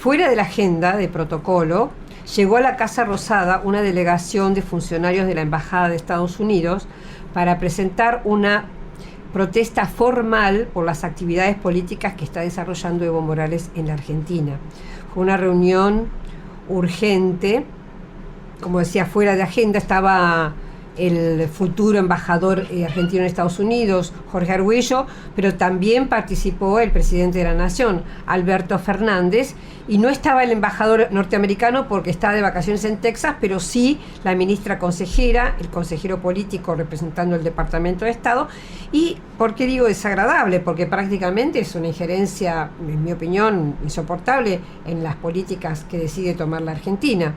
Fuera de la agenda de protocolo, llegó a la Casa Rosada una delegación de funcionarios de la Embajada de Estados Unidos para presentar una protesta formal por las actividades políticas que está desarrollando Evo Morales en la Argentina. Fue una reunión urgente, como decía, fuera de agenda estaba el futuro embajador argentino en Estados Unidos, Jorge Argüello, pero también participó el presidente de la Nación, Alberto Fernández, y no estaba el embajador norteamericano porque estaba de vacaciones en Texas, pero sí la ministra consejera, el consejero político representando el Departamento de Estado. ¿Y por qué digo desagradable? Porque prácticamente es una injerencia, en mi opinión, insoportable en las políticas que decide tomar la Argentina.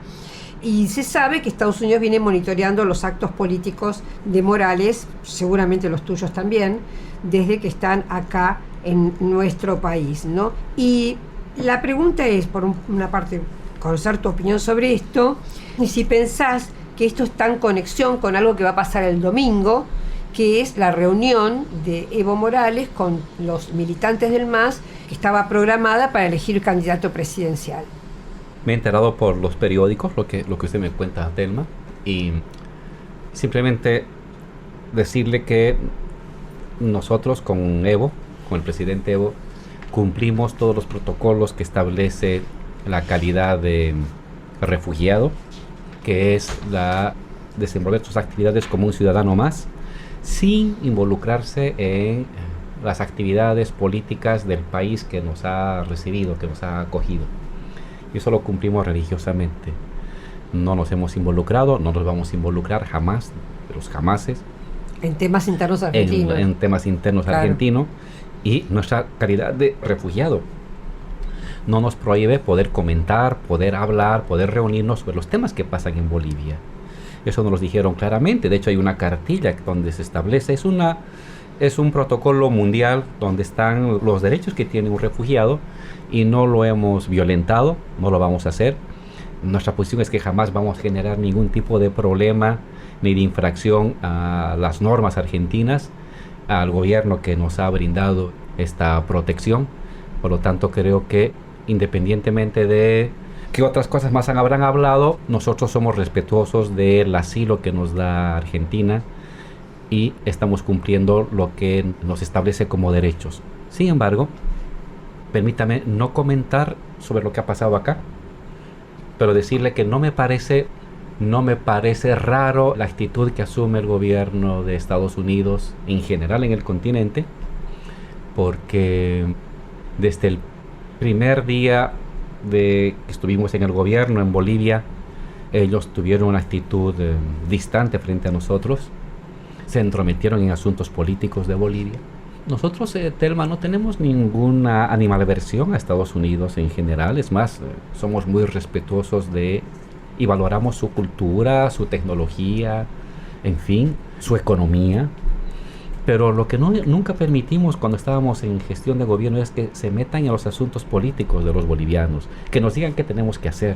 Y se sabe que Estados Unidos viene monitoreando los actos políticos de Morales, seguramente los tuyos también, desde que están acá en nuestro país, ¿no? Y la pregunta es, por una parte, conocer tu opinión sobre esto, y si pensás que esto está en conexión con algo que va a pasar el domingo, que es la reunión de Evo Morales con los militantes del MAS, que estaba programada para elegir candidato presidencial. Me he enterado por los periódicos lo que usted me cuenta, Telma, y simplemente decirle que nosotros con Evo, con el presidente Evo, cumplimos todos los protocolos que establece la calidad de refugiado, que es desenvolver sus actividades como un ciudadano más, sin involucrarse en las actividades políticas del país que nos ha recibido, que nos ha acogido. Y eso lo cumplimos religiosamente. No nos hemos involucrado, no nos vamos a involucrar jamás, de los jamases. En temas internos argentinos. En temas internos, claro, argentinos. Y nuestra calidad de refugiado no nos prohíbe poder comentar, poder hablar, poder reunirnos sobre los temas que pasan en Bolivia. Eso nos lo dijeron claramente. De hecho, hay una cartilla donde se establece, es un protocolo mundial donde están los derechos que tiene un refugiado, y no lo hemos violentado, no lo vamos a hacer. Nuestra posición es que jamás vamos a generar ningún tipo de problema ni de infracción a las normas argentinas, al gobierno que nos ha brindado esta protección. Por lo tanto, creo que independientemente de que otras cosas más habrán hablado, nosotros somos respetuosos del asilo que nos da Argentina y estamos cumpliendo lo que nos establece como derechos. Sin embargo, permítame no comentar sobre lo que ha pasado acá, pero decirle que no me parece raro la actitud que asume el gobierno de Estados Unidos en general en el continente, porque desde el primer día de que estuvimos en el gobierno en Bolivia, ellos tuvieron una actitud distante frente a nosotros, se entrometieron en asuntos políticos de Bolivia. Nosotros, Telma, no tenemos ninguna animadversión a Estados Unidos en general. Es más, somos muy respetuosos y valoramos su cultura, su tecnología, en fin, su economía. Pero lo que nunca permitimos cuando estábamos en gestión de gobierno es que se metan en los asuntos políticos de los bolivianos, que nos digan qué tenemos que hacer.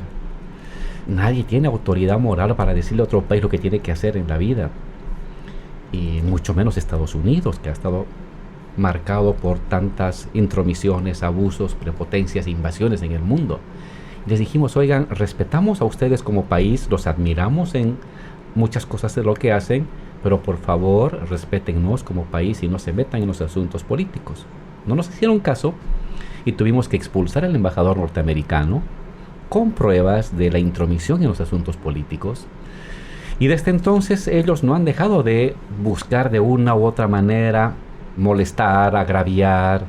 Nadie tiene autoridad moral para decirle a otro país lo que tiene que hacer en la vida. Y mucho menos Estados Unidos, que ha estado marcado por tantas intromisiones, abusos, prepotencias e invasiones en el mundo. Les dijimos, oigan, respetamos a ustedes como país, los admiramos en muchas cosas de lo que hacen, pero por favor, respétennos como país y no se metan en los asuntos políticos. No nos hicieron caso y tuvimos que expulsar al embajador norteamericano con pruebas de la intromisión en los asuntos políticos. Y desde entonces ellos no han dejado de buscar de una u otra manera molestar, agraviar,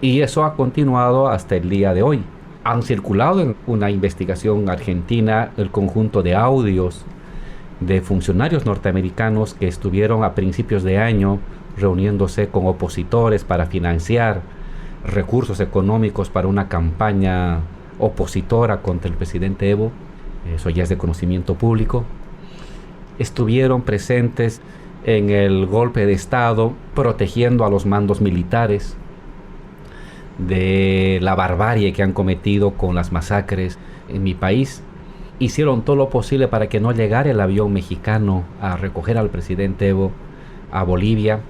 y eso ha continuado hasta el día de hoy. Han circulado en una investigación argentina el conjunto de audios de funcionarios norteamericanos que estuvieron a principios de año reuniéndose con opositores para financiar recursos económicos para una campaña opositora contra el presidente Evo. Eso ya es de conocimiento público. Estuvieron presentes en el golpe de Estado, protegiendo a los mandos militares de la barbarie que han cometido con las masacres en mi país. Hicieron todo lo posible para que no llegara el avión mexicano a recoger al presidente Evo a Bolivia,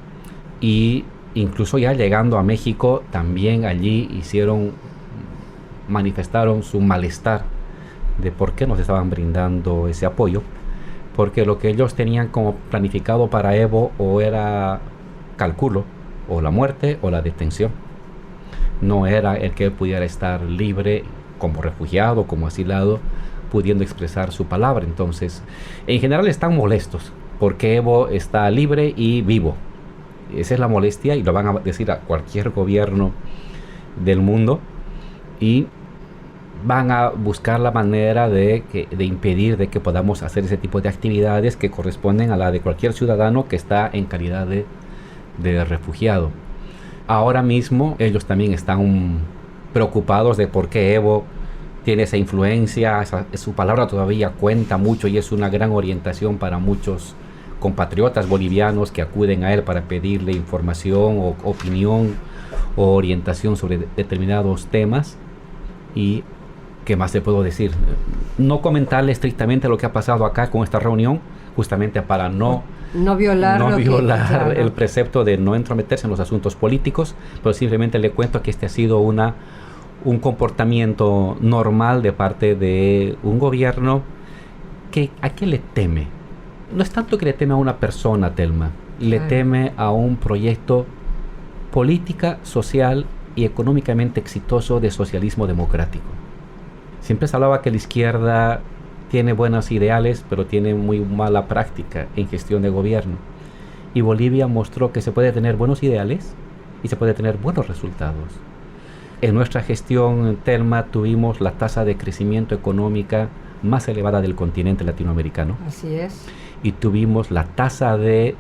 y incluso ya llegando a México también allí hicieron manifestaron su malestar de por qué nos estaban brindando ese apoyo, porque lo que ellos tenían como planificado para Evo o era, calculo, o la muerte o la detención. No era el que pudiera estar libre como refugiado, como asilado, pudiendo expresar su palabra. Entonces, en general están molestos porque Evo está libre y vivo. Esa es la molestia y lo van a decir a cualquier gobierno del mundo y van a buscar la manera de impedir de que podamos hacer ese tipo de actividades que corresponden a la de cualquier ciudadano que está en calidad de refugiado. Ahora mismo ellos también están preocupados de por qué Evo tiene esa influencia, su palabra todavía cuenta mucho y es una gran orientación para muchos compatriotas bolivianos que acuden a él para pedirle información o opinión o orientación sobre determinados temas. Y ¿qué más te puedo decir? No comentarle estrictamente lo que ha pasado acá con esta reunión, justamente para no violar el precepto de no entrometerse en los asuntos políticos, pero simplemente le cuento que este ha sido un comportamiento normal de parte de un gobierno que ¿a qué le teme? No es tanto que le teme a una persona, Telma, le teme a un proyecto política, social y económicamente exitoso de socialismo democrático. Siempre se hablaba que la izquierda tiene buenos ideales, pero tiene muy mala práctica en gestión de gobierno. Y Bolivia mostró que se puede tener buenos ideales y se puede tener buenos resultados. En nuestra gestión, Telma, tuvimos la tasa de crecimiento económica más elevada del continente latinoamericano. Así es. Y tuvimos la tasa de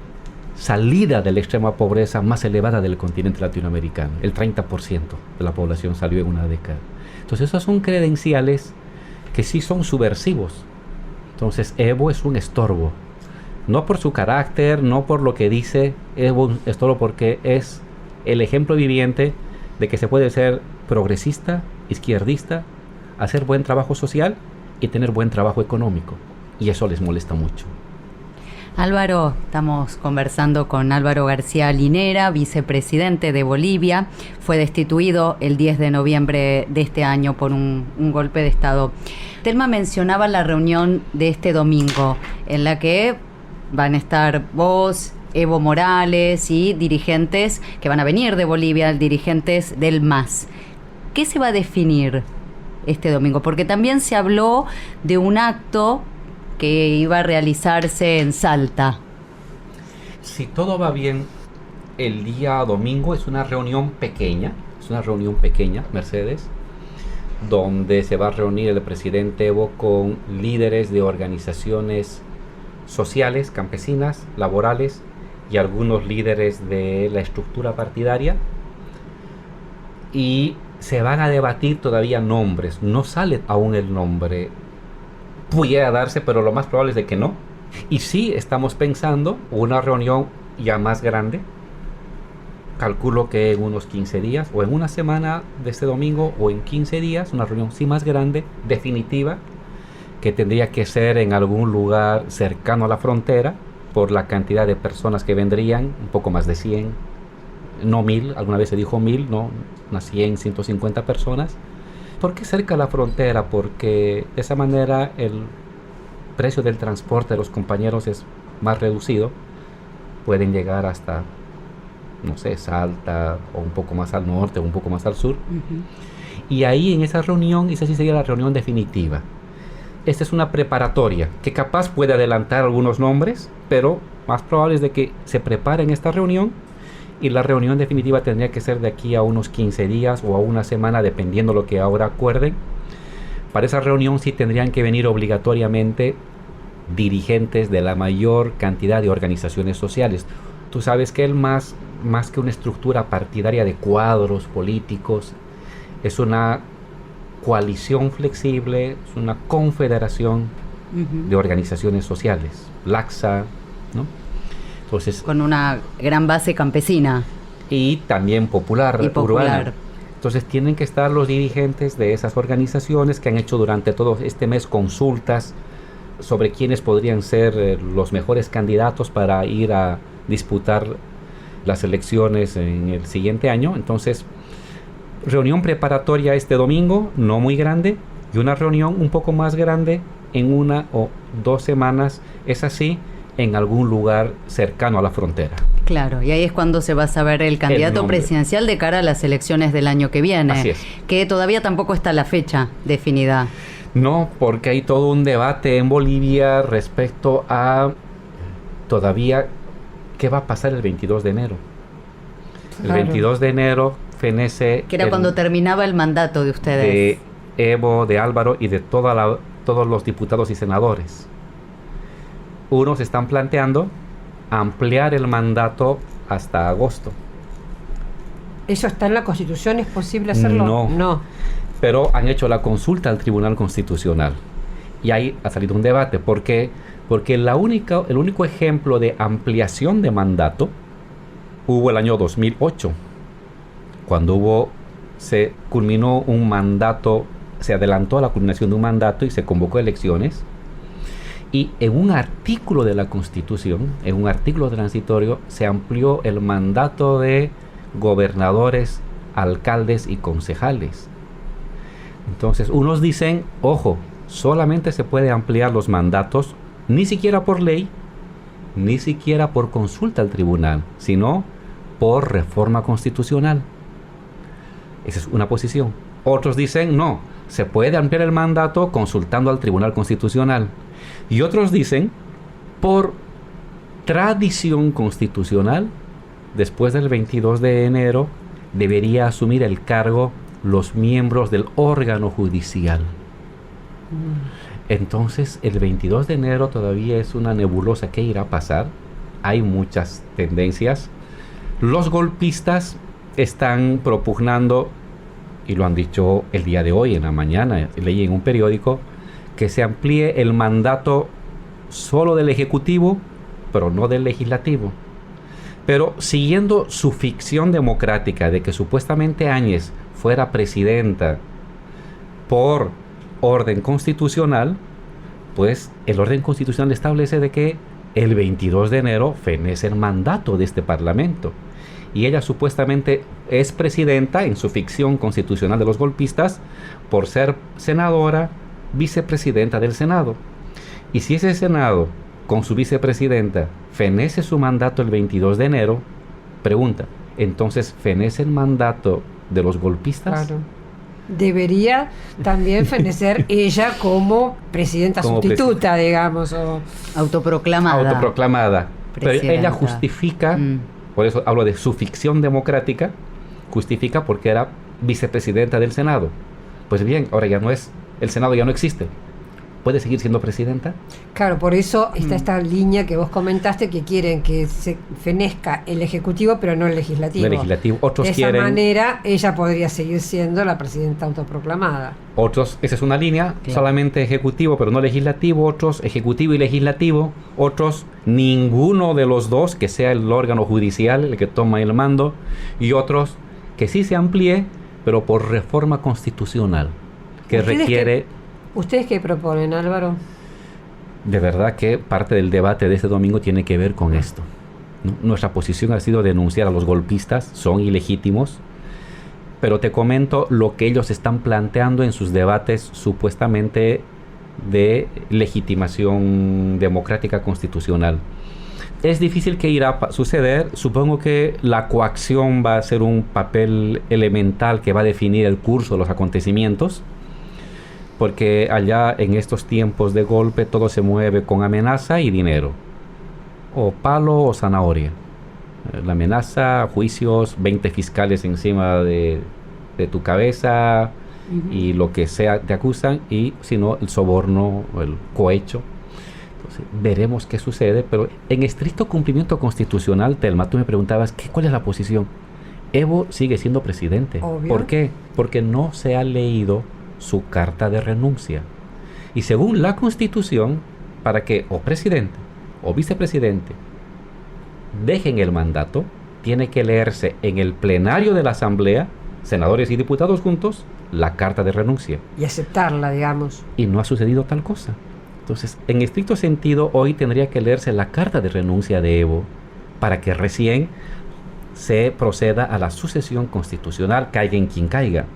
salida de la extrema pobreza más elevada del continente latinoamericano. El 30% de la población salió en una década. Entonces esos son credenciales que sí son subversivos. Entonces Evo es un estorbo. No por su carácter, no por lo que dice, Evo es un estorbo porque es el ejemplo viviente de que se puede ser progresista, izquierdista, hacer buen trabajo social y tener buen trabajo económico. Y eso les molesta mucho. Álvaro, estamos conversando con Álvaro García Linera, vicepresidente de Bolivia. Fue destituido el 10 de noviembre de este año por un golpe de Estado. Telma mencionaba la reunión de este domingo, en la que van a estar vos, Evo Morales y dirigentes que van a venir de Bolivia, dirigentes del MAS. ¿Qué se va a definir este domingo? Porque también se habló de un acto que iba a realizarse en Salta. Si todo va bien, el día domingo es una reunión pequeña, Mercedes, donde se va a reunir el presidente Evo con líderes de organizaciones sociales, campesinas, laborales y algunos líderes de la estructura partidaria. Y se van a debatir todavía nombres, no sale aún el nombre. Pudiera darse, pero lo más probable es de que no. Y sí estamos pensando una reunión ya más grande. Calculo que en unos 15 días, o en una semana de este domingo, o en 15 días, una reunión sí más grande, definitiva, que tendría que ser en algún lugar cercano a la frontera, por la cantidad de personas que vendrían, un poco más de 100, no 1000, alguna vez se dijo 1000, no, unas 100, 150 personas. ¿Por qué cerca de la frontera? Porque de esa manera el precio del transporte de los compañeros es más reducido. Pueden llegar hasta, no sé, Salta, o un poco más al norte, o un poco más al sur. Y ahí en esa reunión, esa sí sería la reunión definitiva. Esta es una preparatoria, que capaz puede adelantar algunos nombres, pero más probable es de que se prepare en esta reunión. Y la reunión definitiva tendría que ser de aquí a unos 15 días o a una semana, dependiendo lo que ahora acuerden. Para esa reunión sí tendrían que venir obligatoriamente dirigentes de la mayor cantidad de organizaciones sociales. Tú sabes que el MAS, más que una estructura partidaria de cuadros políticos, es una coalición flexible, es una confederación de organizaciones sociales, laxa, ¿no? Entonces, con una gran base campesina. Y también popular, urbana. Entonces tienen que estar los dirigentes de esas organizaciones que han hecho durante todo este mes consultas sobre quiénes podrían ser los mejores candidatos para ir a disputar las elecciones en el siguiente año. Entonces, reunión preparatoria este domingo, no muy grande, y una reunión un poco más grande en 1 o 2 semanas, es así, en algún lugar cercano a la frontera. Claro, y ahí es cuando se va a saber el candidato presidencial de cara a las elecciones del año que viene. Así es. Que todavía tampoco está la fecha definida. No, porque hay todo un debate en Bolivia respecto a todavía qué va a pasar el 22 de enero. El 22 de enero fenece... Que era cuando terminaba el mandato de ustedes. De Evo, de Álvaro y de todos los diputados y senadores. Unos están planteando ampliar el mandato hasta agosto. ¿Eso está en la Constitución? ¿Es posible hacerlo? No. Pero han hecho la consulta al Tribunal Constitucional. Y ahí ha salido un debate. ¿Por qué? Porque el único ejemplo de ampliación de mandato hubo el año 2008, cuando se culminó un mandato, se adelantó a la culminación de un mandato y se convocó elecciones. Y en un artículo de la Constitución, en un artículo transitorio, se amplió el mandato de gobernadores, alcaldes y concejales. Entonces, unos dicen, ojo, solamente se puede ampliar los mandatos, ni siquiera por ley, ni siquiera por consulta al tribunal, sino por reforma constitucional. Esa es una posición. Otros dicen, no, se puede ampliar el mandato consultando al Tribunal Constitucional. Y otros dicen, por tradición constitucional, después del 22 de enero, debería asumir el cargo los miembros del órgano judicial. Entonces, el 22 de enero todavía es una nebulosa. ¿Qué irá a pasar? Hay muchas tendencias. Los golpistas están propugnando, y lo han dicho el día de hoy, en la mañana, leí en un periódico, que se amplíe el mandato solo del Ejecutivo, pero no del Legislativo. Pero siguiendo su ficción democrática de que supuestamente Áñez fuera presidenta por orden constitucional, pues el orden constitucional establece de que el 22 de enero fenece el mandato de este Parlamento. Y ella supuestamente es presidenta en su ficción constitucional de los golpistas por ser senadora, vicepresidenta del Senado. Y si ese Senado, con su vicepresidenta, fenece su mandato el 22 de enero, pregunta, ¿entonces fenece el mandato de los golpistas? Claro. Debería también fenecer ella como presidenta sustituta, digamos. O... Autoproclamada. Pero ella justifica, por eso hablo de su ficción democrática, justifica porque era vicepresidenta del Senado. Pues bien, ahora ya no es, el Senado ya no existe. ¿Puede seguir siendo presidenta? Claro, por eso está esta línea que vos comentaste, que quieren que se fenezca el Ejecutivo, pero no el Legislativo. El Legislativo. Otros de quieren... esa manera, ella podría seguir siendo la presidenta autoproclamada. Otros, esa es una línea, solamente Ejecutivo, pero no Legislativo. Otros, Ejecutivo y Legislativo. Otros, ninguno de los dos, que sea el órgano judicial el que toma el mando. Y otros, que sí se amplíe, pero por reforma constitucional, que requiere... ¿Ustedes qué proponen, Álvaro? De verdad que parte del debate de este domingo tiene que ver con esto, ¿no? Nuestra posición ha sido denunciar a los golpistas, son ilegítimos, pero te comento lo que ellos están planteando en sus debates supuestamente de legitimación democrática constitucional. Es difícil que irá a suceder. Supongo que la coacción va a ser un papel elemental que va a definir el curso de los acontecimientos, porque allá en estos tiempos de golpe todo se mueve con amenaza y dinero, o palo o zanahoria. La amenaza, juicios, 20 fiscales encima de tu cabeza, y lo que sea te acusan, y si no, el soborno o el cohecho. Entonces, veremos qué sucede, pero en estricto cumplimiento constitucional, Telma, tú me preguntabas, ¿cuál es la posición? Evo sigue siendo presidente. Obvio. ¿Por qué? Porque no se ha leído su carta de renuncia. Y según la Constitución, para que o presidente o vicepresidente dejen el mandato, tiene que leerse en el plenario de la Asamblea, senadores y diputados juntos, la carta de renuncia. Y aceptarla, digamos. Y no ha sucedido tal cosa. Entonces, en estricto sentido, hoy tendría que leerse la carta de renuncia de Evo para que recién se proceda a la sucesión constitucional, caiga en quien caiga,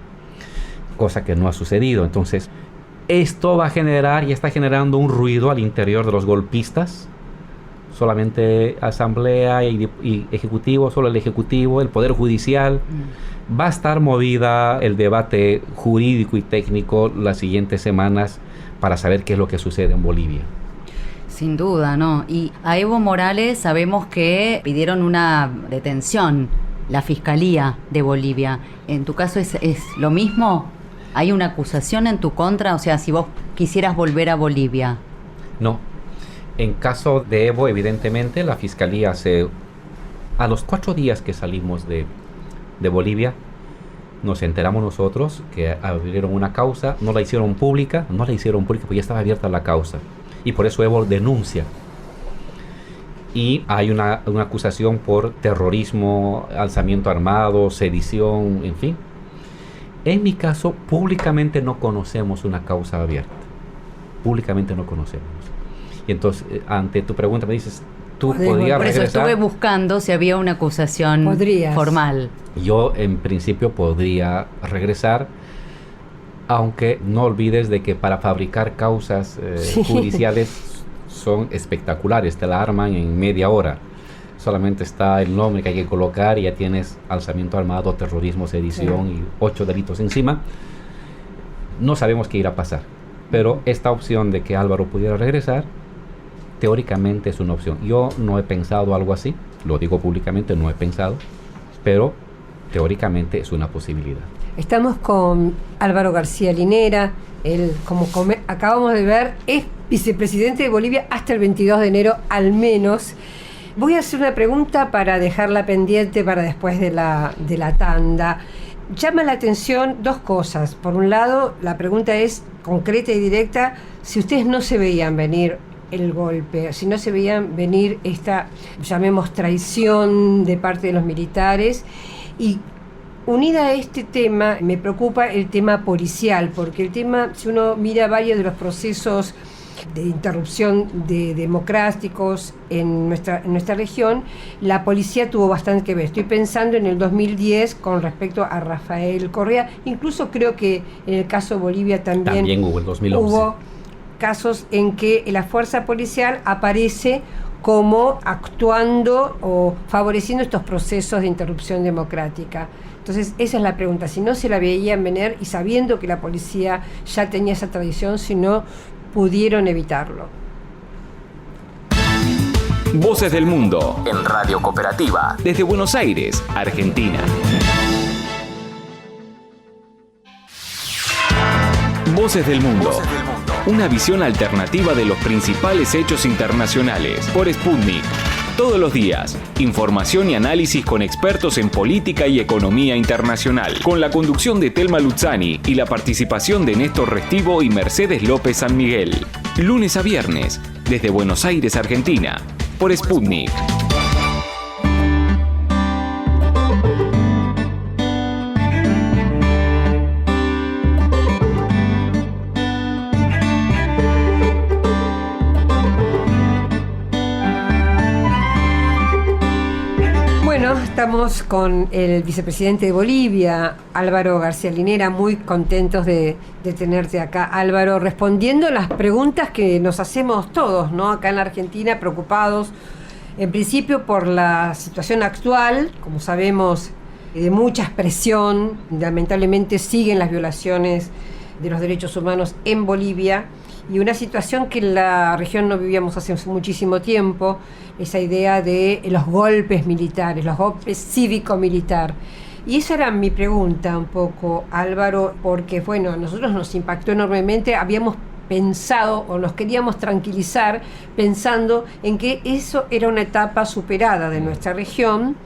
cosa que no ha sucedido. Entonces, esto va a generar y está generando un ruido al interior de los golpistas. Solamente asamblea y ejecutivo, solo el ejecutivo, el poder judicial. Va a estar movida el debate jurídico y técnico las siguientes semanas para saber qué es lo que sucede en Bolivia. Sin duda, ¿no? Y a Evo Morales sabemos que pidieron una detención, la Fiscalía de Bolivia. ¿En tu caso es lo mismo? ¿Hay una acusación en tu contra? O sea, si vos quisieras volver a Bolivia. No. En caso de Evo, evidentemente, la Fiscalía a los 4 días que salimos de Bolivia, nos enteramos nosotros que abrieron una causa, no la hicieron pública porque ya estaba abierta la causa. Y por eso Evo denuncia. Y hay una acusación por terrorismo, alzamiento armado, sedición, en fin. En mi caso, públicamente no conocemos una causa abierta. Públicamente no conocemos. Y entonces, ante tu pregunta me dices, ¿tú podrías regresar? Por eso estuve buscando si había una acusación formal. Yo, en principio, podría regresar, aunque no olvides de que para fabricar causas judiciales son espectaculares. Te la arman en media hora. Solamente está el nombre que hay que colocar y ya tienes alzamiento armado, terrorismo, sedición y 8 delitos encima. No sabemos qué irá a pasar. Pero esta opción de que Álvaro pudiera regresar, teóricamente es una opción. Yo no he pensado algo así, lo digo públicamente, no he pensado, pero teóricamente es una posibilidad. Estamos con Álvaro García Linera, él, como acabamos de ver, es vicepresidente de Bolivia hasta el 22 de enero al menos. Voy a hacer una pregunta para dejarla pendiente para después de la tanda. Llama la atención 2 cosas. Por un lado, la pregunta es concreta y directa, si ustedes no se veían venir el golpe, si no se veían venir esta, llamemos, traición de parte de los militares. Y unida a este tema, me preocupa el tema policial, porque el tema, si uno mira varios de los procesos de interrupción de democráticos en nuestra región, la policía tuvo bastante que ver. Estoy pensando en el 2010 con respecto a Rafael Correa, incluso creo que en el caso de Bolivia también hubo el 2011. Hubo casos en que la fuerza policial aparece como actuando o favoreciendo estos procesos de interrupción democrática. Entonces, esa es la pregunta. Si no se la veían venir y sabiendo que la policía ya tenía esa tradición, si no pudieron evitarlo. Voces del Mundo en Radio Cooperativa desde Buenos Aires, Argentina. Voces del Mundo. Una visión alternativa de los principales hechos internacionales por Sputnik. Todos los días, información y análisis con expertos en política y economía internacional, con la conducción de Telma Luzzani y la participación de Néstor Restivo y Mercedes López San Miguel. Lunes a viernes, desde Buenos Aires, Argentina, por Sputnik. Estamos con el vicepresidente de Bolivia, Álvaro García Linera, muy contentos de tenerte acá, Álvaro, respondiendo las preguntas que nos hacemos todos, ¿no? Acá en la Argentina, preocupados, en principio por la situación actual, como sabemos, de mucha expresión, lamentablemente siguen las violaciones de los derechos humanos en Bolivia, y una situación que en la región no vivíamos hace muchísimo tiempo, esa idea de los golpes militares, los golpes cívico-militar. Y esa era mi pregunta un poco, Álvaro, porque bueno, a nosotros nos impactó enormemente, habíamos pensado o nos queríamos tranquilizar pensando en que eso era una etapa superada de nuestra región,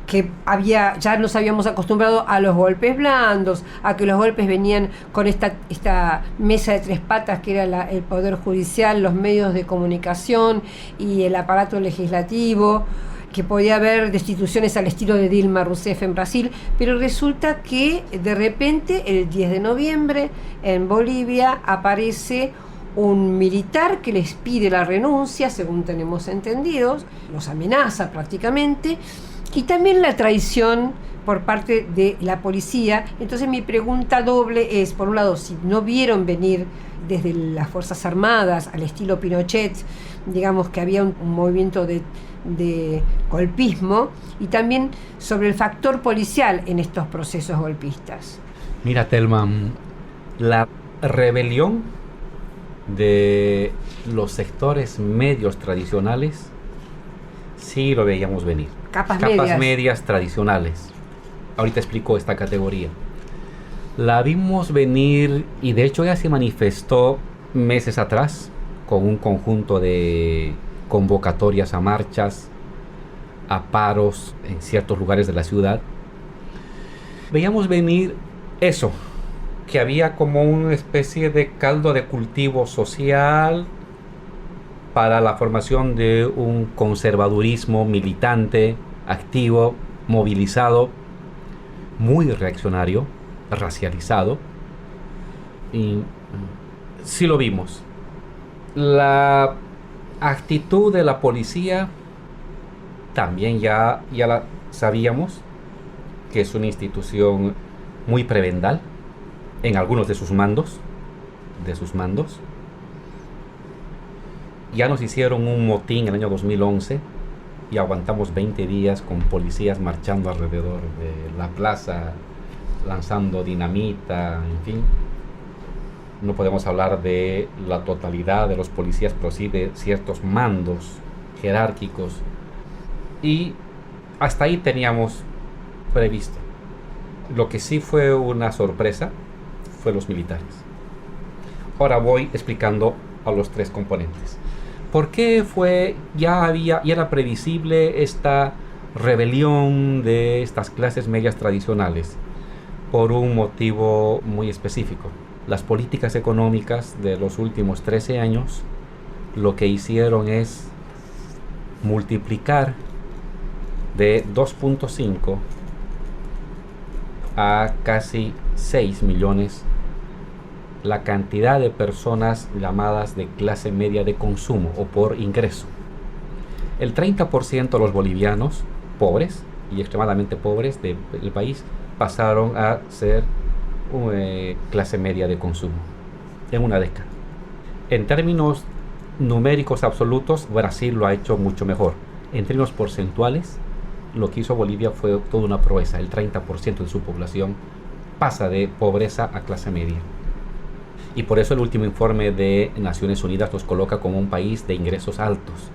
que ya nos habíamos acostumbrado a los golpes blandos, a que los golpes venían con esta mesa de 3 patas que era el Poder Judicial, los medios de comunicación y el aparato legislativo, que podía haber destituciones al estilo de Dilma Rousseff en Brasil, pero resulta que de repente el 10 de noviembre en Bolivia aparece un militar que les pide la renuncia, según tenemos entendido, los amenaza prácticamente, y también la traición por parte de la policía. Entonces mi pregunta doble es, por un lado, si no vieron venir desde las Fuerzas Armadas al estilo Pinochet, digamos que había un movimiento de golpismo, y también sobre el factor policial en estos procesos golpistas. Mira, Telma, la rebelión de los sectores medios tradicionales sí lo veíamos venir. Capas medias tradicionales. Ahorita explico esta categoría. La vimos venir y de hecho ya se manifestó meses atrás con un conjunto de convocatorias a marchas, a paros en ciertos lugares de la ciudad. Veíamos venir eso, que había como una especie de caldo de cultivo social para la formación de un conservadurismo militante, activo, movilizado, muy reaccionario, racializado. Y sí lo vimos. La actitud de la policía también ya la sabíamos, que es una institución muy prebendal en algunos de sus mandos. Ya nos hicieron un motín en el año 2011 y aguantamos 20 días con policías marchando alrededor de la plaza, lanzando dinamita, en fin. No podemos hablar de la totalidad de los policías, pero sí de ciertos mandos jerárquicos. Y hasta ahí teníamos previsto. Lo que sí fue una sorpresa fue los militares. Ahora voy explicando a los tres componentes. ¿Por qué ya era previsible esta rebelión de estas clases medias tradicionales? Por un motivo muy específico. Las políticas económicas de los últimos 13 años lo que hicieron es multiplicar de 2.5 a casi 6 millones la cantidad de personas llamadas de clase media de consumo o por ingreso. El 30% de los bolivianos pobres y extremadamente pobres del país pasaron a ser clase media de consumo en una década. En términos numéricos absolutos, Brasil lo ha hecho mucho mejor. En términos porcentuales, lo que hizo Bolivia fue toda una proeza. El 30% de su población pasa de pobreza a clase media. Y por eso el último informe de Naciones Unidas nos coloca como un país de ingresos altos.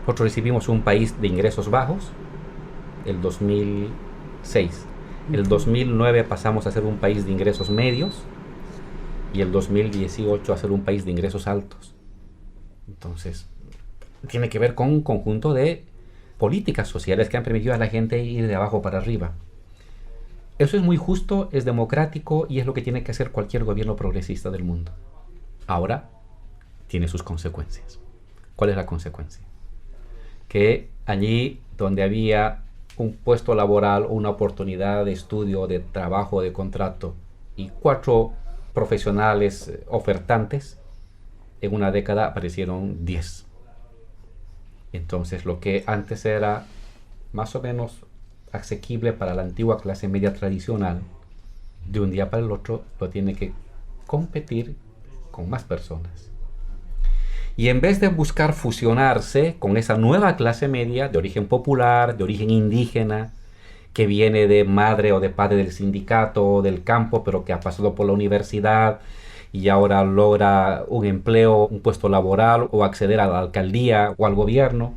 Nosotros recibimos un país de ingresos bajos el 2006. El 2009 pasamos a ser un país de ingresos medios y el 2018 a ser un país de ingresos altos. Entonces, tiene que ver con un conjunto de políticas sociales que han permitido a la gente ir de abajo para arriba. Eso es muy justo, es democrático y es lo que tiene que hacer cualquier gobierno progresista del mundo. Ahora, tiene sus consecuencias. ¿Cuál es la consecuencia? Que allí donde había un puesto laboral o una oportunidad de estudio, de trabajo, de contrato y 4 profesionales ofertantes, en una década aparecieron 10. Entonces lo que antes era más o menos asequible para la antigua clase media tradicional, de un día para el otro lo tiene que competir con más personas. Y en vez de buscar fusionarse con esa nueva clase media de origen popular, de origen indígena, que viene de madre o de padre del sindicato o del campo, pero que ha pasado por la universidad y ahora logra un empleo, un puesto laboral o acceder a la alcaldía o al gobierno,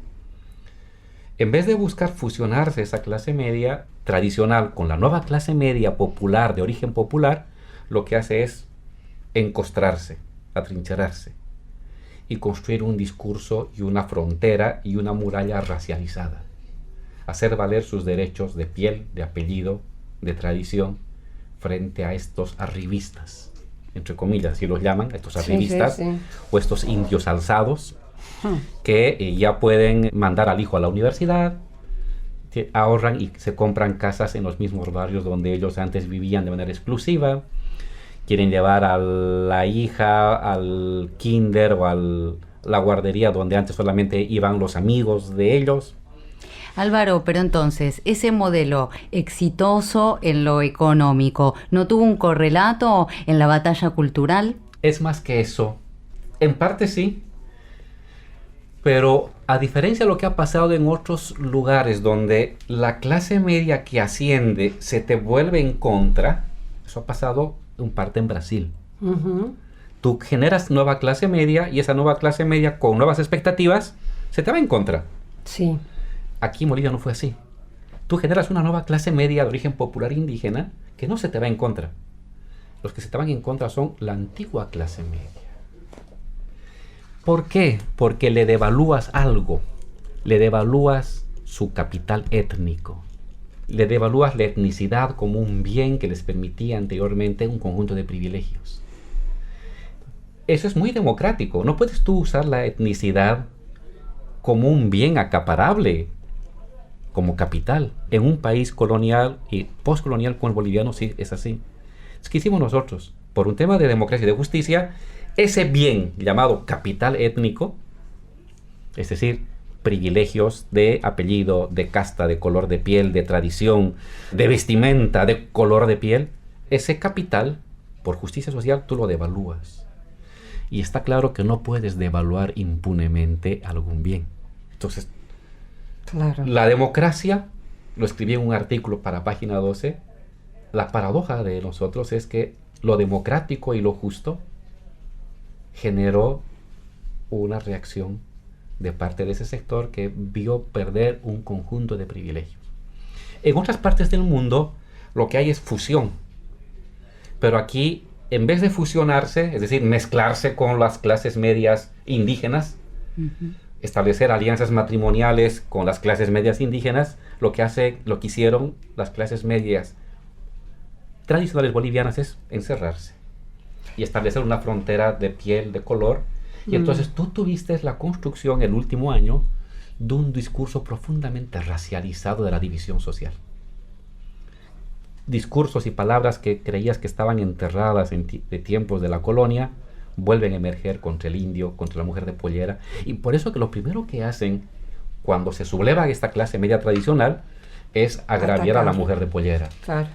en vez de buscar fusionarse esa clase media tradicional con la nueva clase media popular, de origen popular, lo que hace es encostrarse, atrincherarse y construir un discurso y una frontera y una muralla racializada. Hacer valer sus derechos de piel, de apellido, de tradición, frente a estos arribistas, entre comillas, así los llaman, estos arribistas, sí. O estos indios alzados, que ya pueden mandar al hijo a la universidad, ahorran y se compran casas en los mismos barrios donde ellos antes vivían de manera exclusiva, quieren llevar a la hija al kinder o a la guardería donde antes solamente iban los amigos de ellos. Álvaro, pero entonces, ese modelo exitoso en lo económico, ¿no tuvo un correlato en la batalla cultural? Es más que eso. En parte sí, pero a diferencia de lo que ha pasado en otros lugares donde la clase media que asciende se te vuelve en contra, eso ha pasado en parte en Brasil. Ujú. Tú generas nueva clase media y esa nueva clase media con nuevas expectativas se te va en contra. Sí. Aquí en Bolivia no fue así. Tú generas una nueva clase media de origen popular indígena que no se te va en contra. Los que se te van en contra son la antigua clase media. ¿Por qué? Porque le devalúas algo. Le devalúas su capital étnico. Le devalúas la etnicidad como un bien que les permitía anteriormente un conjunto de privilegios. Eso es muy democrático. No puedes tú usar la etnicidad como un bien acaparable, como capital. En un país colonial y postcolonial como el boliviano sí es así. Es que hicimos nosotros, por un tema de democracia y de justicia, ese bien llamado capital étnico, es decir, privilegios de apellido, de casta, de color de piel, de tradición, de vestimenta, de color de piel, ese capital, por justicia social, tú lo devalúas. Y está claro que no puedes devaluar impunemente algún bien. Entonces, Claro. la democracia, lo escribí en un artículo para Página 12, la paradoja de nosotros es que lo democrático y lo justo generó una reacción de parte de ese sector que vio perder un conjunto de privilegios. En otras partes del mundo lo que hay es fusión, pero aquí en vez de fusionarse, es decir, mezclarse con las clases medias indígenas, establecer alianzas matrimoniales con las clases medias indígenas, lo que hicieron las clases medias tradicionales bolivianas es encerrarse y establecer una frontera de piel, de color. Y entonces tú tuviste la construcción el último año de un discurso profundamente racializado de la división social. Discursos y palabras que creías que estaban enterradas de tiempos de la colonia vuelven a emerger contra el indio, contra la mujer de pollera. Y por eso que lo primero que hacen cuando se subleva esta clase media tradicional es agraviar a la mujer de pollera. Claro.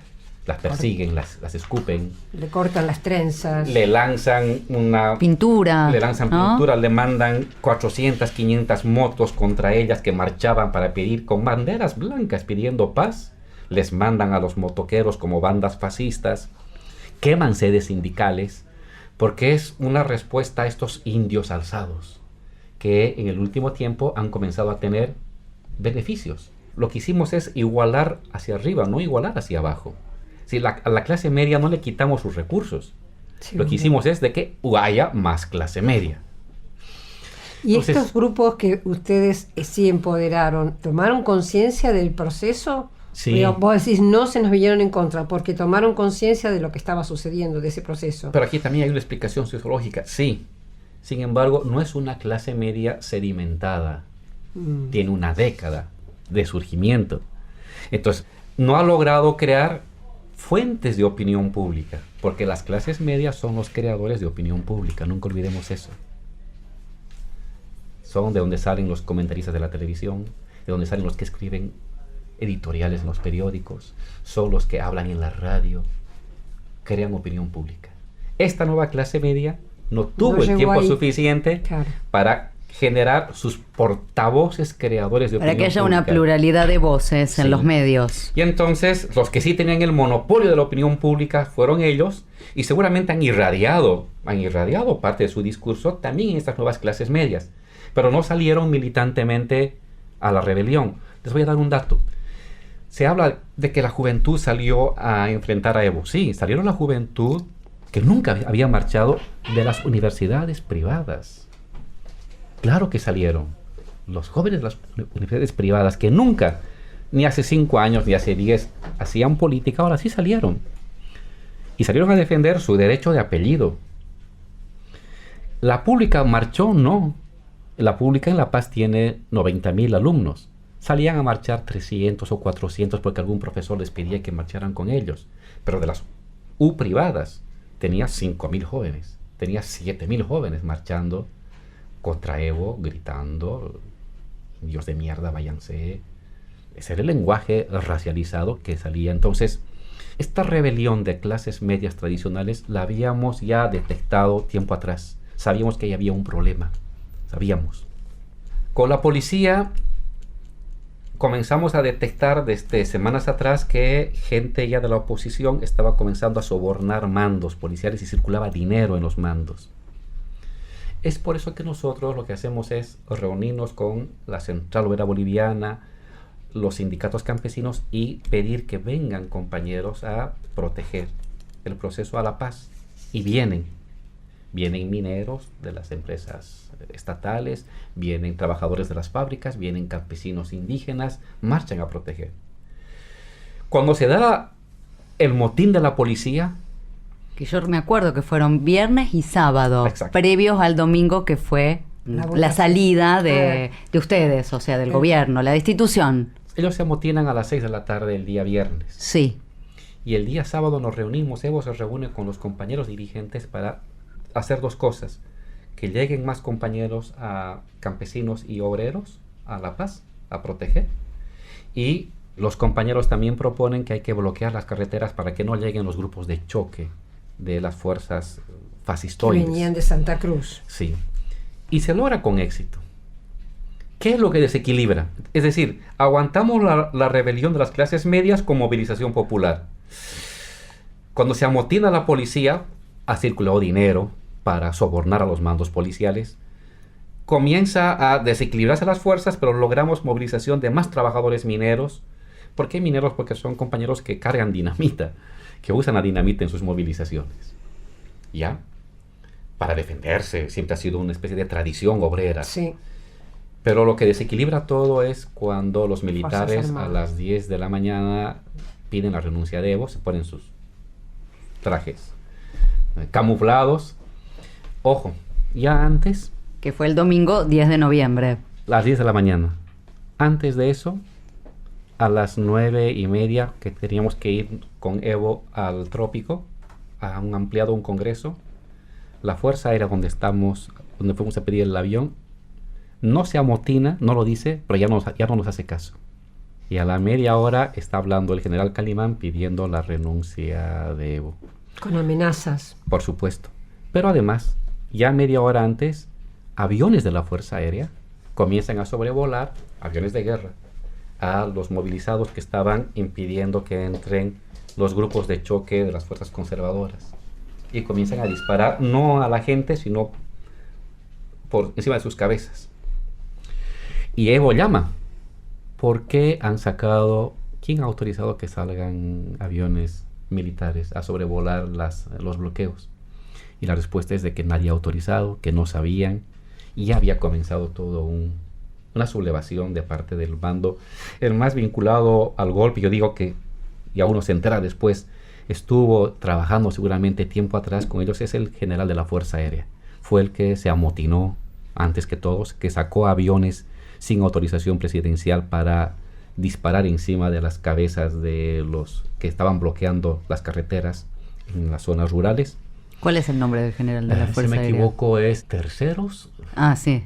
Las persiguen, las escupen, Le cortan las trenzas. le lanzan Pintura. ¿no? pintura, le mandan 400, 500 motos contra ellas que marchaban para pedir con banderas blancas pidiendo paz. Les mandan a los motoqueros como bandas fascistas, queman sedes sindicales, porque es una respuesta a estos indios alzados, que en el último tiempo han comenzado a tener beneficios. Lo que hicimos es igualar hacia arriba, no igualar hacia abajo. Si a la clase media no le quitamos sus recursos, Sí, lo que hicimos es de que haya más clase media. Y Entonces, estos grupos que ustedes sí empoderaron, ¿tomaron conciencia del proceso? Sí. Pero vos decís, no se nos vinieron en contra, porque tomaron conciencia de lo que estaba sucediendo, de ese proceso. Pero aquí también hay una explicación sociológica, sí. Sin embargo, no es una clase media sedimentada. Tiene una década de surgimiento. Entonces, no ha logrado crear fuentes de opinión pública, porque las clases medias son los creadores de opinión pública, nunca olvidemos eso. Son de donde salen los comentaristas de la televisión, de donde salen los que escriben editoriales en los periódicos, son los que hablan en la radio, crean opinión pública. Esta nueva clase media no tuvo el llegó tiempo ahí. suficiente Claro. para generar sus portavoces creadores de Para opinión que haya una pública. pluralidad de voces en Sí. los medios. Y entonces los que sí tenían el monopolio de la opinión pública fueron ellos, y seguramente han irradiado parte de su discurso también en estas nuevas clases medias, pero no salieron militantemente a la rebelión. Les voy a dar un dato. Se habla de que la juventud salió a enfrentar a Evo. Sí, salieron la juventud que nunca había marchado de las universidades privadas. Claro que salieron. Los jóvenes de las universidades privadas que nunca, ni hace 5 años, ni hace 10, hacían política, ahora sí salieron. Y salieron a defender su derecho de apellido. La pública marchó, no. La pública en La Paz tiene 90.000 alumnos. Salían a marchar 300 o 400 porque algún profesor les pedía que marcharan con ellos. Pero de las U privadas tenía 5.000 jóvenes. Tenía 7.000 jóvenes marchando contra Evo, gritando: Dios de mierda, váyanse. Ese era el lenguaje racializado que salía. Entonces, esta rebelión de clases medias tradicionales la habíamos ya detectado tiempo atrás. Sabíamos que ahí había un problema. Sabíamos. Con la policía comenzamos a detectar desde semanas atrás que gente ya de la oposición estaba comenzando a sobornar mandos policiales y circulaba dinero en los mandos. Es por eso que nosotros lo que hacemos es reunirnos con la Central Obrera Boliviana, los sindicatos campesinos y pedir que vengan compañeros a proteger el proceso a la paz. Y vienen mineros de las empresas estatales, vienen trabajadores de las fábricas, vienen campesinos indígenas, marchan a proteger. Cuando se da el motín de la policía, que yo me acuerdo que fueron viernes y sábado, previos al domingo que fue la salida de ustedes, o sea, del gobierno, la destitución. Ellos se amotinan a las 6 de la tarde el día viernes. Sí. Y el día sábado nos reunimos, Evo se reúne con los compañeros dirigentes para hacer dos cosas: que lleguen más compañeros campesinos y obreros a La Paz a proteger, y los compañeros también proponen que hay que bloquear las carreteras para que no lleguen los grupos de choque de las fuerzas fascistoides que venían de Santa Cruz. Sí, y se logra con éxito. ¿Qué es lo que desequilibra? Es decir, aguantamos la rebelión de las clases medias con movilización popular. Cuando se amotina la policía, ha circulado dinero para sobornar a los mandos policiales, comienza a desequilibrarse las fuerzas, pero logramos movilización de más trabajadores mineros. ¿Por qué mineros? Porque son compañeros que cargan dinamita, que usan la dinamita en sus movilizaciones. ¿Ya? Para defenderse, siempre ha sido una especie de tradición obrera. Sí. Pero lo que desequilibra todo es cuando los militares a las 10 de la mañana piden la renuncia de Evo, se ponen sus trajes camuflados. Ojo, ya antes... Que fue el domingo 10 de noviembre. Las 10 de la mañana. Antes de eso, a las 9:30, que teníamos que ir con Evo al trópico, a un ampliado un congreso, la Fuerza Aérea donde fuimos a pedir el avión, no se amotina, no lo dice, pero ya no nos hace caso. Y a la media hora está hablando el general Calimán pidiendo la renuncia de Evo. Con amenazas. Por supuesto. Pero además, ya media hora antes, aviones de la Fuerza Aérea comienzan a sobrevolar, aviones de guerra, a los movilizados que estaban impidiendo que entren los grupos de choque de las fuerzas conservadoras. Y comienzan a disparar, no a la gente, sino por encima de sus cabezas. Y Evo llama. ¿Por qué han sacado? ¿Quién ha autorizado que salgan aviones militares a sobrevolar los bloqueos? Y la respuesta es de que nadie ha autorizado, que no sabían, y ya había comenzado todo una sublevación de parte del bando, el más vinculado al golpe. Yo digo que, y a uno se entera después, estuvo trabajando seguramente tiempo atrás con ellos, es el general de la Fuerza Aérea. Fue el que se amotinó antes que todos, que sacó aviones sin autorización presidencial para disparar encima de las cabezas de los que estaban bloqueando las carreteras en las zonas rurales. ¿Cuál es el nombre del general de la Fuerza Aérea? Si me equivoco es Terceros. Ah, sí.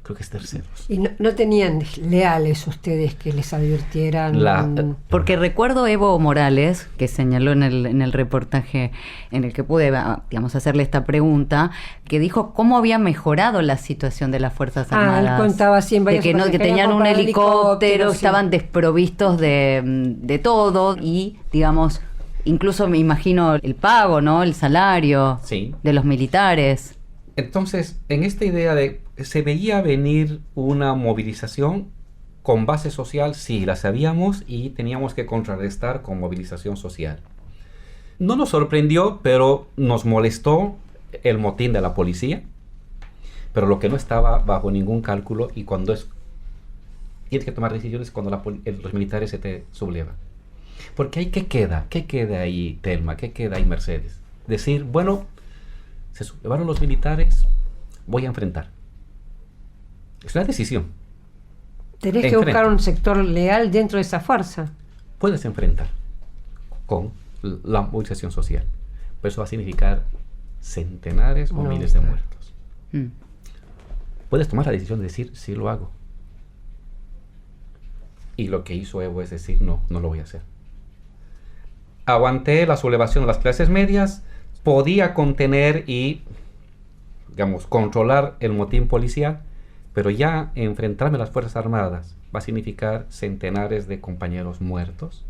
Creo que es Terceros. ¿Y no tenían leales ustedes que les advirtieran? Porque recuerdo Evo Morales, que señaló en el reportaje en el que pude, digamos, hacerle esta pregunta, que dijo cómo había mejorado la situación de las Fuerzas Armadas. Él contaba así en varias que tenían un helicóptero, sí. Estaban desprovistos de todo y, digamos, incluso me imagino el pago, ¿no? El salario de los militares. Entonces, en esta idea se veía venir una movilización con base social, sí, la sabíamos y teníamos que contrarrestar con movilización social. No nos sorprendió, pero nos molestó el motín de la policía, pero lo que no estaba bajo ningún cálculo, y cuando tienes que tomar decisiones cuando los militares se te sublevan. Porque ahí, ¿qué queda? ¿Qué queda ahí, Telma? ¿Qué queda ahí, Mercedes? Decir, bueno, se sublevaron los militares, voy a enfrentar. Es una decisión. Tenés que buscar un sector leal dentro de esa fuerza. Puedes enfrentar con la movilización social. Pero eso va a significar centenares o miles de muertos. Puedes tomar la decisión de decir, sí lo hago. Y lo que hizo Evo es decir, no lo voy a hacer. Aguanté la sublevación de las clases medias, podía contener y, digamos, controlar el motín policial, pero ya enfrentarme a las Fuerzas Armadas va a significar centenares de compañeros muertos,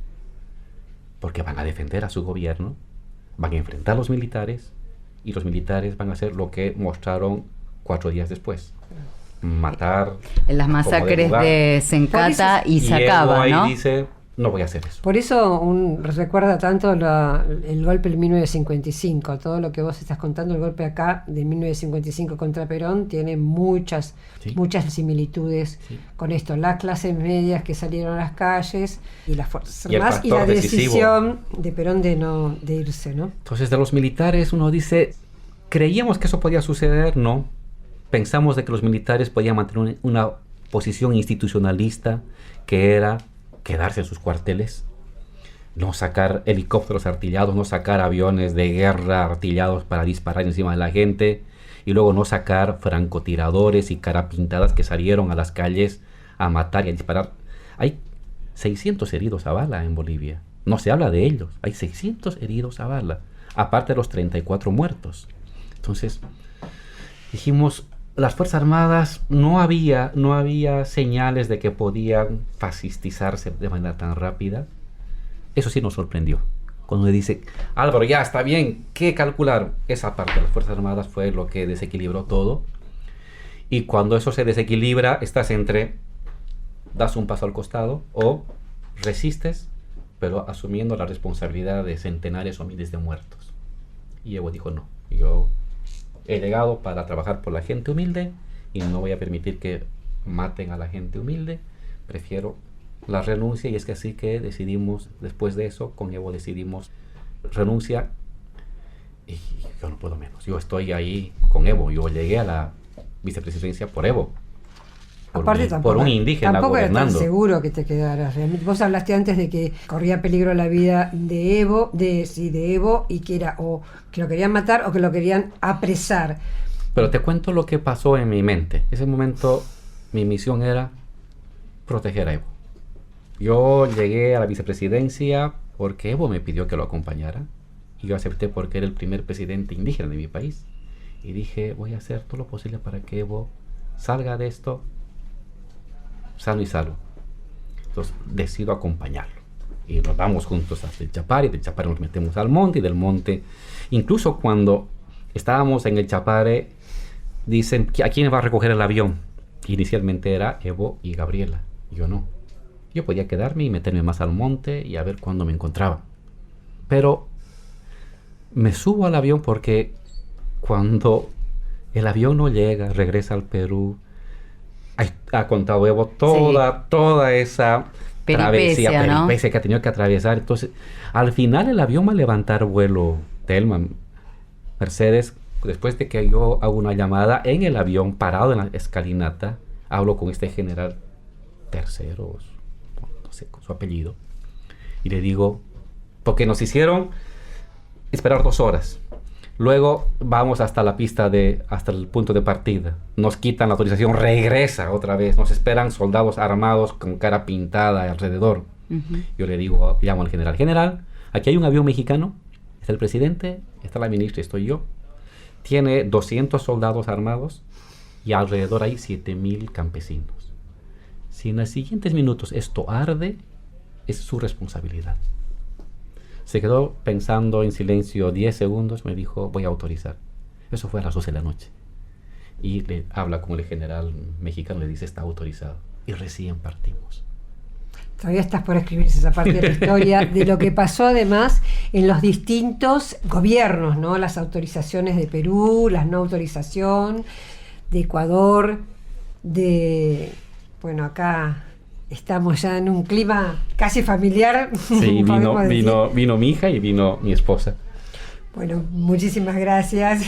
porque van a defender a su gobierno, van a enfrentar a los militares, y los militares van a hacer lo que mostraron 4 días después. Matar. En las masacres de Sencata y Sacaba, ¿no? Y dice, no voy a hacer eso. Por eso recuerda tanto el golpe del 1955. Todo lo que vos estás contando, el golpe acá de 1955 contra Perón, tiene muchas similitudes con esto. Las clases medias que salieron a las calles y las Fuerzas Armadas y la decisión de Perón de irse, ¿no? Entonces, de los militares uno dice, ¿creíamos que eso podía suceder? No. Pensamos de que los militares podían mantener una posición institucionalista, que era quedarse en sus cuarteles, no sacar helicópteros artillados, no sacar aviones de guerra artillados para disparar encima de la gente, y luego no sacar francotiradores y carapintadas que salieron a las calles a matar y a disparar. Hay 600 heridos a bala en Bolivia. No se habla de ellos. Hay 600 heridos a bala, aparte de los 34 muertos. Entonces, dijimos, las Fuerzas Armadas no había señales de que podían fascistizarse de manera tan rápida. Eso sí nos sorprendió. Cuando me dice, Álvaro, ya está bien, ¿qué calcular? Esa parte de las Fuerzas Armadas fue lo que desequilibró todo. Y cuando eso se desequilibra, estás entre, das un paso al costado o resistes, pero asumiendo la responsabilidad de centenares o miles de muertos. Y Evo dijo, no, yo he llegado para trabajar por la gente humilde y no voy a permitir que maten a la gente humilde. Prefiero la renuncia, y es que así que decidimos, después de eso, con Evo decidimos renuncia, y yo no puedo menos. Yo estoy ahí con Evo. Yo llegué a la vicepresidencia por Evo. Por un indígena tampoco gobernando. Era tan seguro que te quedaras. Realmente. Vos hablaste antes de que corría peligro la vida de Evo, de Evo, y que era o que lo querían matar o que lo querían apresar. Pero te cuento lo que pasó en mi mente. En ese momento mi misión era proteger a Evo. Yo llegué a la vicepresidencia porque Evo me pidió que lo acompañara, y yo acepté porque era el primer presidente indígena de mi país, y dije, voy a hacer todo lo posible para que Evo salga de esto sano y salvo. Entonces decido acompañarlo y nos vamos juntos hasta el Chapare, y del Chapare nos metemos al monte, y del monte, incluso cuando estábamos en el Chapare, dicen, ¿a quién va a recoger el avión? Inicialmente era Evo y Gabriela, yo no. Yo podía quedarme y meterme más al monte y a ver cuándo me encontraba. Pero me subo al avión porque cuando el avión no llega, regresa al Perú, ha contado Evo toda esa travesía, ¿no? Peripecia que ha tenido que atravesar. Entonces, al final el avión va a levantar vuelo, Telma, Mercedes, después de que yo hago una llamada en el avión, parado en la escalinata, hablo con este general Terceros, no sé, con su apellido, y le digo, porque nos hicieron esperar 2 horas. Luego vamos hasta la pista hasta el punto de partida. Nos quitan la autorización, regresa otra vez. Nos esperan soldados armados con cara pintada alrededor. Uh-huh. Yo le digo, llamo al general, aquí hay un avión mexicano, está el presidente, está la ministra, estoy yo. Tiene 200 soldados armados y alrededor hay 7,000 campesinos. Si en los siguientes minutos esto arde, es su responsabilidad. Se quedó pensando en silencio 10 segundos, me dijo, voy a autorizar. Eso fue a las 12 de la noche. Y le habla con el general mexicano, le dice, está autorizado. Y recién partimos. Todavía estás por escribirse esa parte de la historia, de lo que pasó además en los distintos gobiernos, ¿no? Las autorizaciones de Perú, las no autorización, de Ecuador, bueno, acá estamos ya en un clima casi familiar. Sí, vino mi hija y vino mi esposa. Bueno, muchísimas gracias.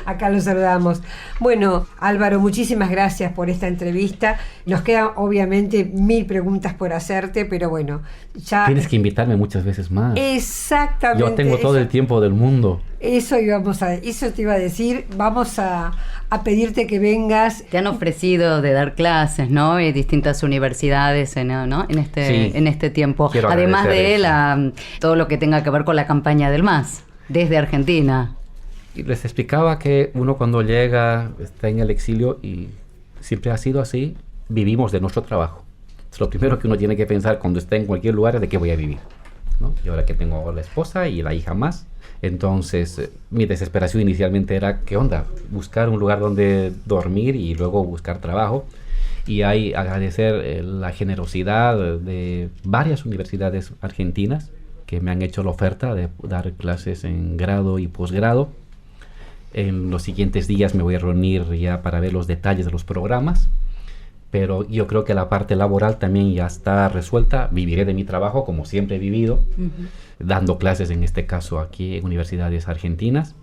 Acá los saludamos. Bueno, Álvaro, muchísimas gracias por esta entrevista. Nos quedan obviamente 1000 preguntas por hacerte, pero bueno, ya... Tienes que invitarme muchas veces más. Exactamente. Yo tengo todo el tiempo del mundo. Eso te iba a decir. Vamos a pedirte que vengas. Te han ofrecido de dar clases, ¿no? En distintas universidades, ¿no? En este tiempo. Quiero Además de agradecer todo lo que tenga que ver con la campaña del MAS. Desde Argentina. Y les explicaba que uno cuando llega, está en el exilio y siempre ha sido así, vivimos de nuestro trabajo. Es lo primero que uno tiene que pensar cuando está en cualquier lugar es de qué voy a vivir, ¿no? Y ahora que tengo la esposa y la hija más, entonces mi desesperación inicialmente era, ¿qué onda? Buscar un lugar donde dormir y luego buscar trabajo. Y hay agradecer la generosidad de varias universidades argentinas que me han hecho la oferta de dar clases en grado y posgrado. En los siguientes días me voy a reunir ya para ver los detalles de los programas, pero yo creo que la parte laboral también ya está resuelta. Viviré de mi trabajo como siempre he vivido, dando clases en este caso aquí en universidades argentinas,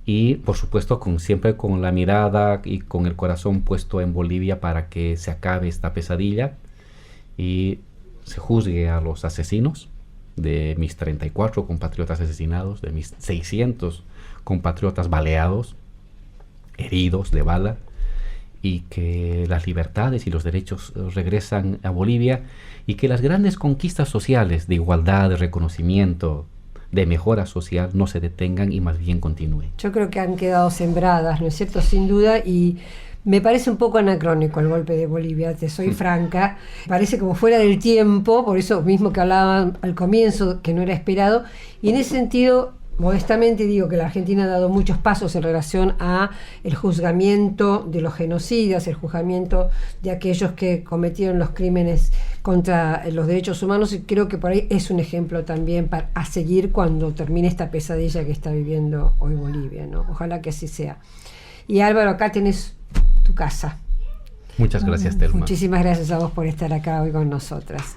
y por supuesto siempre con la mirada y con el corazón puesto en Bolivia para que se acabe esta pesadilla y se juzgue a los asesinos de mis 34 compatriotas asesinados, de mis 600 compatriotas baleados, heridos de bala, y que las libertades y los derechos regresan a Bolivia, y que las grandes conquistas sociales de igualdad, de reconocimiento, de mejora social no se detengan y más bien continúen. Yo creo que han quedado sembradas, ¿no es cierto? Sin duda, y me parece un poco anacrónico el golpe de Bolivia, te soy franca. Parece como fuera del tiempo, por eso mismo que hablaban al comienzo, que no era esperado. Y en ese sentido, modestamente digo que la Argentina ha dado muchos pasos en relación a el juzgamiento de los genocidas, el juzgamiento de aquellos que cometieron los crímenes contra los derechos humanos, y creo que por ahí es un ejemplo también a seguir cuando termine esta pesadilla que está viviendo hoy Bolivia, ¿no? Ojalá que así sea. Y Álvaro, acá tenés tu casa. Muchas gracias, Telma. Muchísimas gracias a vos por estar acá hoy con nosotras.